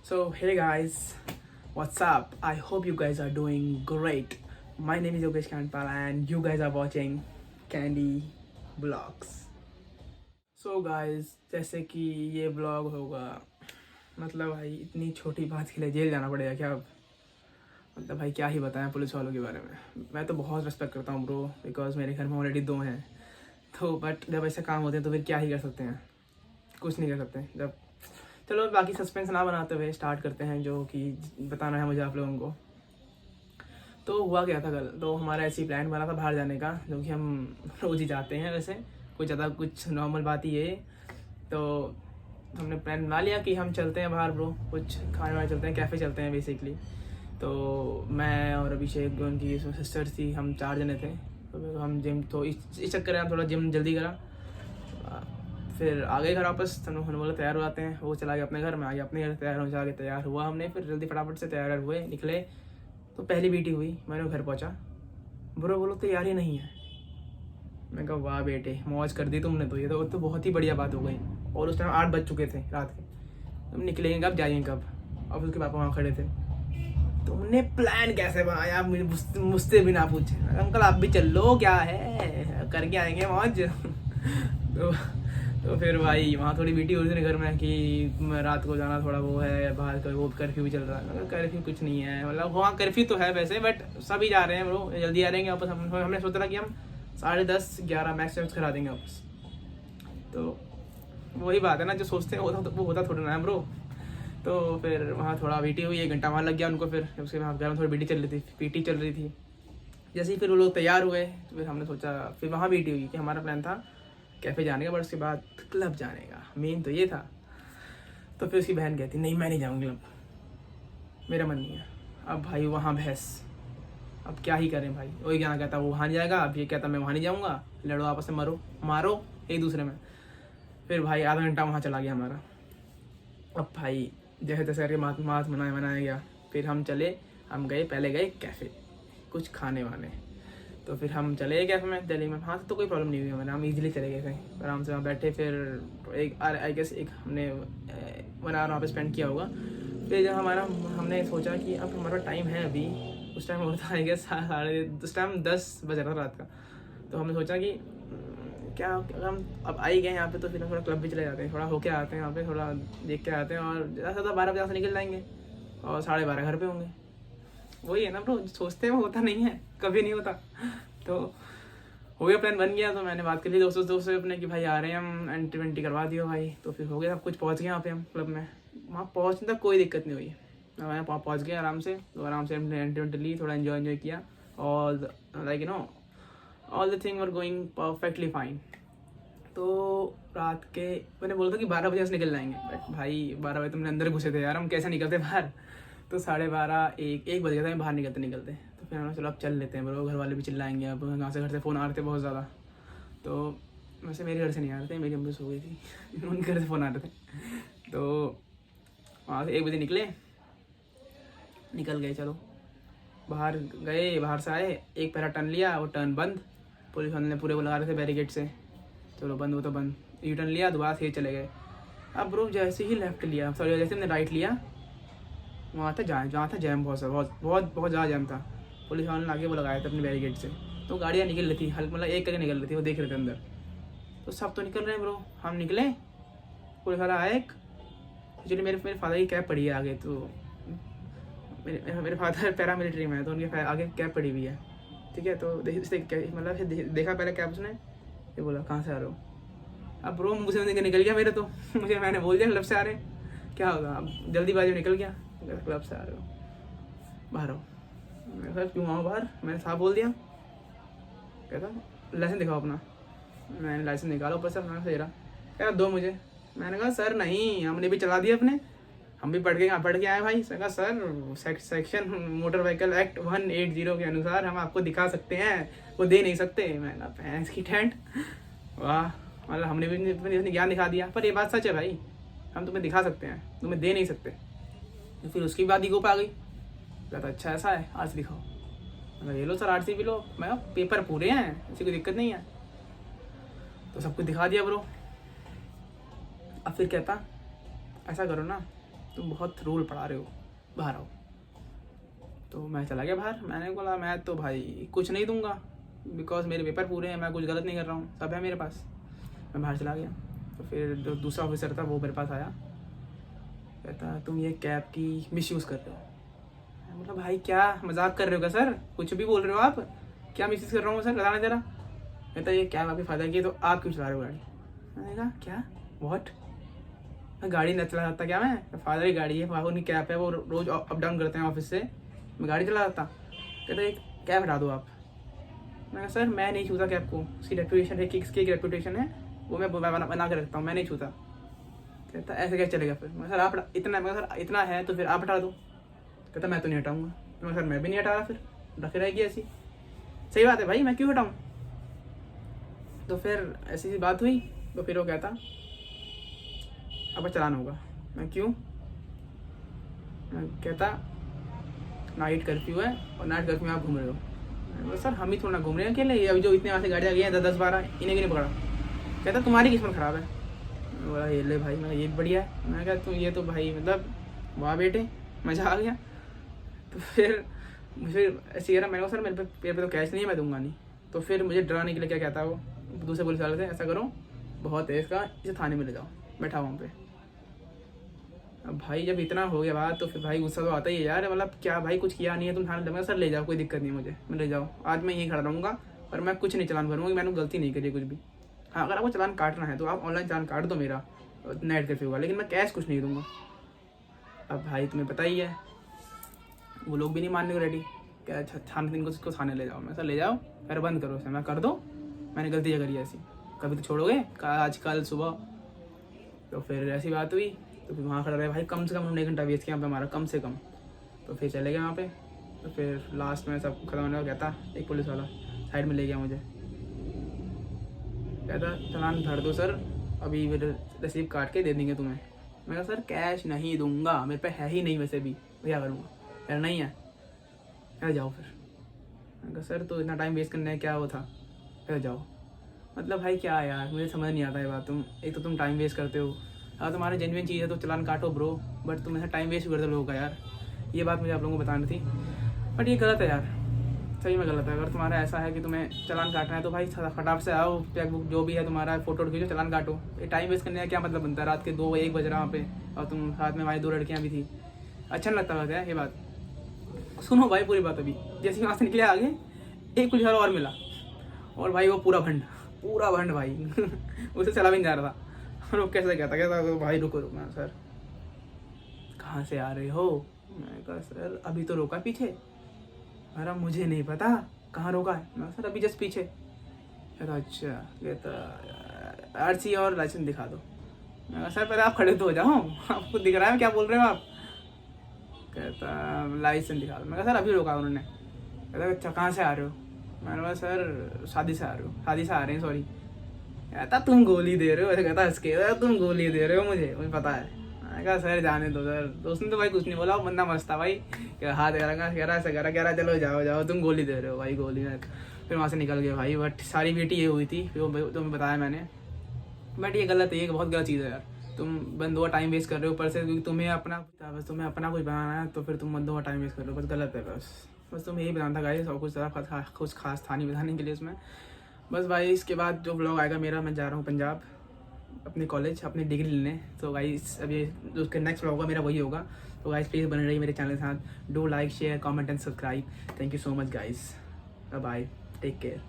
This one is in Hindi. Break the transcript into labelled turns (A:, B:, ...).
A: So, hey guys, what's up? I hope you guys are doing great. My name is Yogesh Kandpal and you guys are watching Candy Vlogs. So guys, जैसे कि ये ब्लॉग होगा, मतलब भाई इतनी छोटी बात के लिए जेल जाना पड़ेगा क्या अब? मतलब भाई क्या ही बताएं पुलिस वालों के बारे में। मैं तो बहुत रिस्पेक्ट करता हूँ ब्रो, बिकॉज मेरे घर में ऑलरेडी 2 हैं। तो बट जब ऐसे काम होते हैं तो फिर क्या ही कर सकते हैं, कुछ नहीं कर सकते। जब चलो बाकी सस्पेंस ना बनाते हुए स्टार्ट करते हैं, जो कि बताना है मुझे आप लोगों को। तो हुआ क्या था कल, तो हमारा ऐसी प्लान बना था बाहर जाने का, जो कि हम रोज़ ही जाते हैं वैसे, कोई ज़्यादा कुछ नॉर्मल बात ही है। तो हमने प्लान बना लिया कि हम चलते हैं बाहर ब्रो, कुछ खाने वाने चलते हैं, कैफ़े चलते हैं बेसिकली। तो मैं और अभिषेक जो उनकी सिस्टर थी, हम 4 जने थे। तो हम जिम, तो इस चक्कर में हम थोड़ा जिम जल्दी करा, फिर आ गए घर वापस। तो हमने बोला तैयार हो जाते हैं, वो चला गया अपने घर, में आ गया अपने घर, तैयार हो जाके तैयार हुआ हमने, फिर जल्दी फटाफट से तैयार हुए, निकले। तो पहली बीटी हुई, मैंने घर पहुंचा, ब्रो बोलो तैयार ही नहीं है। मैं कहा वाह बेटे, मौज कर दी तुमने, तो ये तो बहुत ही बढ़िया बात हो गई। और उस टाइम 8 बज चुके थे रात के। तुम निकलेंगे कब, जाएंगे कब? अब उसके पापा वहाँ खड़े थे। तुमने प्लान कैसे बनाया मुझसे भी ना पूछे। अंकल आप भी चल लो, क्या है, करके आएंगे मौज। तो फिर भाई वहाँ थोड़ी बीटी हो रही थी घर में कि रात को जाना थोड़ा वो है, बाहर का वो कर्फ्यू भी चल रहा है। कर्फ्यू कुछ नहीं है, मतलब वहाँ कर्फ्यू तो है वैसे, बट सभी जा रहे हैं ब्रो, जल्दी आ रहेंगे वापस। हमने सोचा कि हम 10:30-11 मैक्स करा देंगे वापस। तो वही बात है ना, जो सोचते हैं वो होता थोड़ा ना है ब्रो। तो फिर वहाँ थोड़ा बीटी हुई, 1 घंटा वहाँ लग गया उनको। फिर उसके बाद घर में थोड़ी बीटी चल रही थी, पीटी चल रही थी। जैसे ही फिर वो लोग तैयार हुए, तो फिर हमने सोचा, फिर वहाँ बीटी हुई कि हमारा प्लान था कैफ़े जाने का, बट उसके बाद क्लब जाने का, मेन तो ये था। तो फिर उसकी बहन कहती नहीं मैं नहीं जाऊँगी क्लब, मेरा मन नहीं है। अब भाई वहाँ बहस, अब क्या ही करें भाई। वही क्या कहता वो वहाँ नहीं जाएगा, अब ये कहता मैं वहाँ नहीं जाऊँगा, लड़ो आपस में, मारो एक दूसरे में। फिर भाई आधा घंटा वहाँ चला गया हमारा। अब भाई जैसे तैसे करके मात मनाया गया। फिर हम गए, पहले गए कैफ़े कुछ खाने वाने। तो फिर हम चले गए कैफ़े में दिल्ली में। वहाँ से तो कोई प्रॉब्लम नहीं हुई हमें, हम इजीली चले गए कहीं आराम से। वहाँ बैठे, फिर एक आई गेस हमने 1 आवर वहाँ पे स्पेंड किया होगा। फिर जब हमने सोचा कि अब हमारा टाइम है अभी, उस टाइम होता आई गेस उस टाइम 10 बज रहा था रात का। तो हमने सोचा कि क्या अगर हम अब आ ही गए यहाँ पे, तो फिर हम थोड़ा क्लब भी चले जाते हैं, थोड़ा होके आते हैं वहाँ पे, थोड़ा देख के आते हैं। और ज़्यादा से 12 बजे से निकल जाएंगे और 12:30 घर पे होंगे। वही है ना ब्रो, सोचते हैं वो होता नहीं है, कभी नहीं होता। तो हो गया, प्लान बन गया। तो मैंने बात कर ली दोस्तों से अपने कि भाई आ रहे हैं हम, एंट्री करवा दियो भाई। तो फिर हो गया सब कुछ, पहुँच गए यहाँ पे हम क्लब में। वहाँ पहुँचने तक कोई दिक्कत नहीं हुई, मैं पहुँच गए आराम से। तो आराम से हमने एंट्री ली, थोड़ा इन्जॉय किया। और like all the thing were going perfectly fine. तो रात के मैंने बोला था कि 12 बजे से निकल जाएंगे, बट भाई 12 बजे तुमने अंदर घुसे थे यार, हम कैसे निकलते बाहर। तो 12:30 1 बज गया था बाहर निकलते। तो फिर हमने चलो अब चल लेते हैं ब्रो, घर वाले भी चिल्लाएंगे। अब यहाँ से घर से फ़ोन आ रहे थे बहुत ज़्यादा। तो वैसे मेरे घर से नहीं आ रहे थे, मेरी अम्मी सो गई थी। उनके घर से फ़ोन आ रहे थे। तो वहाँ से 1 बजे निकल गए। चलो बाहर गए, बाहर से आए, एक पहला टर्न लिया, वो टर्न बंद, पुलिस वाले ने पूरे वो लगा रहे थे बैरिकेड से। चलो बंद, वो तो बंद। यू टर्न लिया, दोबारा से चले गए। अब ब्रो जैसे ही लेफ्ट लिया, सॉरी जैसे हमने राइट लिया, वहाँ था जहाँ था जैम, बहुत ज़्यादा जैम था। पुलिस वालों ने आगे वो लगाया था अपने बैरिकेड से। तो गाड़ियाँ निकल रही थी, हल्का मतलब एक करके निकल रही थी, वो देख रहे थे अंदर। तो सब तो निकल रहे हैं ब्रो, हम निकले, पुलिस वाला आया एक। एक्चुअली मेरे फादर की कैब पड़ी है आगे। तो मेरे फादर पैरामिलिट्री में है, तो उनके आगे कैब पड़ी हुई है, ठीक है। तो मतलब देखा पहले कैब उसने, ये बोला कहाँ से आ रहे हो। अब ब्रो मुँह से निकल गया मेरे, तो मैंने बोल दिया क्लब से आ रहे हैं, क्या होगा। अब जल्दीबाजी में निकल गया, क्लब से आ रहे हो, बाहर आओ। मैं सर क्यों आओ बाहर, मैंने साफ बोल दिया। कहता लाइसेंस दिखाओ अपना। मैंने लाइसेंस निकाला, ऊपर से मैंने दे रहा, कह दो मुझे। मैंने कहा सर नहीं, हमने भी चला दिया अपने, हम भी पढ़ के आए भाई। सर कहा sir section motor vehicle act 180 के अनुसार हम आपको दिखा सकते हैं, वो दे नहीं सकते। मैंने कहा भैंस की टेंट, वाह, मतलब हमने भी अपनी ज्ञान दिखा दिया। पर ये बात सच है भाई, हम तुम्हें दिखा सकते हैं, तुम्हें दे नहीं सकते। तो फिर उसकी बात ईगो पे आ गई, कहता अच्छा ऐसा है, आरसी दिखाओ। मतलब ये लो सर आरसी भी लो। मैं पेपर पूरे हैं, ऐसी कोई दिक्कत नहीं है। तो सब कुछ दिखा दिया ब्रो। अब फिर कहता ऐसा करो ना, तुम बहुत रूल पढ़ा रहे हो, बाहर आओ। तो मैं चला गया बाहर। मैंने बोला मैं तो भाई कुछ नहीं दूंगा, बिकॉज मेरे पेपर पूरे हैं, मैं कुछ गलत नहीं कर रहा हूँ, सब है मेरे पास। मैं बाहर चला गया। तो फिर जो दूसरा ऑफिसर था वो मेरे पास आया, कहता तुम ये कैब की मिसयूज़ कर रहे हो। मैं बोला भाई क्या मजाक कर रहे हो क्या सर, कुछ भी बोल रहे हो आप, क्या मिसयूज़ कर रहा हूँ सर, बताना जरा। कहता ये कैब आपके फ़ायदा की है तो आप क्यों चला रहे हो गाड़ी। मैंने कहा क्या, व्हाट, मैं गाड़ी नहीं चला सकता क्या, मैं फादर की गाड़ी है, फादर की कैब है, वो रोज़ अप डाउन करते हैं ऑफिस से, मैं गाड़ी चला सकता। कहता एक कैब हटा दो आप। मैं कहा सर मैं नहीं छूता कैब को, उसकी रेपुटेशन है, किसकी एक रेपुटेशन है, वो मैं बना के रखता हूँ, मैं नहीं छूता। कहता ऐसे क्या चलेगा फिर। मैं सर आप इतना, मैं सर इतना है तो फिर आप हटा दो। कहता मैं तो नहीं हटाऊँगा। तो मैं सर मैं भी नहीं हटा रहा, फिर रख रहेगी ऐसी। सही बात है भाई, मैं क्यों हटाऊँ। तो फिर ऐसी सी बात हुई। तो फिर वो कहता अब चलाना होगा। मैं क्यों। मैं कहता नाइट कर्फ्यू है और नाइट कर्फ्यू में आप घूम रहे हो। मैंने बोला सर हम ही थोड़ा ना घूम रहे हैं अकेले, अभी जो इतने वहाँ से गाड़ियाँ गई हैं 10-12, इन्हें नहीं पकड़ा। कहता तुम्हारी किस्मत ख़राब है। मैं बोला ये ले भाई, मैं ये बढ़िया है। मैं कहा तुम ये तो भाई मतलब वाह बेटे, मज़ा आ गया। तो फिर मुझे ऐसे कह रहा, मैंने कहा सर मेरे पे तो कैश नहीं है, मैं दूंगा नहीं। तो फिर मुझे डराने के लिए क्या कहता है वो दूसरे पुलिस वाले से, ऐसा करो बहुत है इसका, इसे थाने में ले जाओ, बैठा वहाँ पे। अब भाई जब इतना हो गया बात तो फिर भाई गुस्सा तो आता ही है यार, मतलब क्या भाई कुछ किया नहीं है तुम थाने लगा, सर ले जाओ कोई दिक्कत नहीं मुझे, मैं ले जाओ, आज मैं यहीं खड़ा रहूँगा और मैं कुछ नहीं चलान भरूँगा, मैंने गलती नहीं करी कुछ भी। हाँ अगर आपको चलान काटना है तो आप ऑनलाइन चलान काट दो मेरा नाइट कर्फ्यू का, लेकिन मैं कैश कुछ नहीं दूंगा। अब भाई तुम्हें पता ही है वो लोग भी नहीं मानने को रेडी, क्या थाने दिन को थाने ले जाओ। मैं सर ले जाओ, फिर बंद करो इसे। मैं कर दो, मैंने गलती करी ऐसी, कभी तो छोड़ोगे आज कल सुबह। तो फिर ऐसी बात हुई। तो फिर वहाँ खड़ा रहे भाई, कम से कम हमने 1 घंटा वेस्ट किया यहाँ पे हमारा, कम से कम। तो फिर चले गए वहाँ पे। तो फिर लास्ट में सब खत्म होने का कहता, एक पुलिस वाला साइड में ले गया मुझे, कहता चालान भर दो सर, अभी रिसीव काट के दे देंगे तुम्हें। मैं कहा सर कैश नहीं दूंगा, मेरे पे है ही नहीं वैसे भी, क्या करूँगा, यार नहीं है, कह जाओ फिर। मैं कहा सर तो इतना टाइम वेस्ट करना है क्या वो था, कह जाओ। मतलब भाई क्या यार, मुझे समझ नहीं आता है बात। तुम एक तो तुम टाइम वेस्ट करते हो, अगर तुम्हारा जेन्युइन चीज़ है तो चलान काटो ब्रो, बट तुम ऐसा टाइम वेस्ट करते हो लोगों का यार। ये बात मुझे आप लोगों को बतानी थी, बट ये गलत है यार, सही में गलत है। अगर तुम्हारा ऐसा है कि तुम्हें चलान काटना है तो भाई फटाफट से आओ, चेकबुक जो भी है तुम्हारा फोटो खींचो, चलान काटो। ये टाइम वेस्ट करने का क्या मतलब बनता है, रात के 2-1 बज रहा वहाँ पे, और तुम साथ में हमारी 2 लड़कियाँ भी थी, अच्छा नहीं लगता है ये बात। सुनो भाई पूरी बात, अभी जैसे वहाँ से निकले आगे एक पुलिस वाला और मिला, और भाई वो पूरा भंड भाई उसे चला भी नहीं जा रहा था। और वो कैसे कहता भाई रुको रुको। मैं सर कहाँ से आ रहे हो। मैं कहा सर अभी तो रोका पीछे। अरे मुझे नहीं पता कहाँ रोका है। मैं सर अभी जस्ट पीछे। कहता अच्छा, कहता आरसी और लाइसेंस दिखा दो। मैं कहा सर पहले आप खड़े तो हो जाओ, आपको दिख रहा है क्या बोल रहे हो आप। कहता लाइसेंस दिखा दो। मैं कहा सर अभी रोका उन्होंने। कहता अच्छा कहाँ से आ रहे हो। मैंने कहा सर शादी से आ रहे हैं सॉरी। कहता तुम गोली दे रहे हो, ऐसे कहता हंस के, तुम गोली दे रहे हो मुझे पता है। मैंने कहा सर जाने दो सर। तो उसने तो भाई कुछ नहीं बोला, वो बंदा मस्त था भाई, क्या हाथ कह रहा ऐसा कह रहा चलो जाओ तुम गोली दे रहे हो भाई, गोली। फिर वहाँ से निकल गए भाई। बट सारी बेटी ये हुई थी, फिर वो तुम्हें बताया मैंने। बट ये गलत है, ये बहुत गलत चीज़ है यार। तुम बंदों का टाइम वेस्ट कर रहे हो ऊपर से, क्योंकि तुम्हें अपना कुछ बनाना है तो फिर तुम बंदों का टाइम वेस्ट कर रहे हो, बस गलत है। बस तुम्हें यही बताना था गाइस, और कुछ खास था नहीं बताने के लिए इसमें। बस भाई इसके बाद जो व्लॉग आएगा मेरा, मैं जा रहा हूँ पंजाब अपने कॉलेज अपनी डिग्री लेने। तो गाइस अभी जो उसका नेक्स्ट व्लॉग होगा मेरा वही होगा। तो गाइस प्लीज़ बने रहिए मेरे चैनल के साथ, do like share comment and subscribe. Thank you so much guys, bye, take care.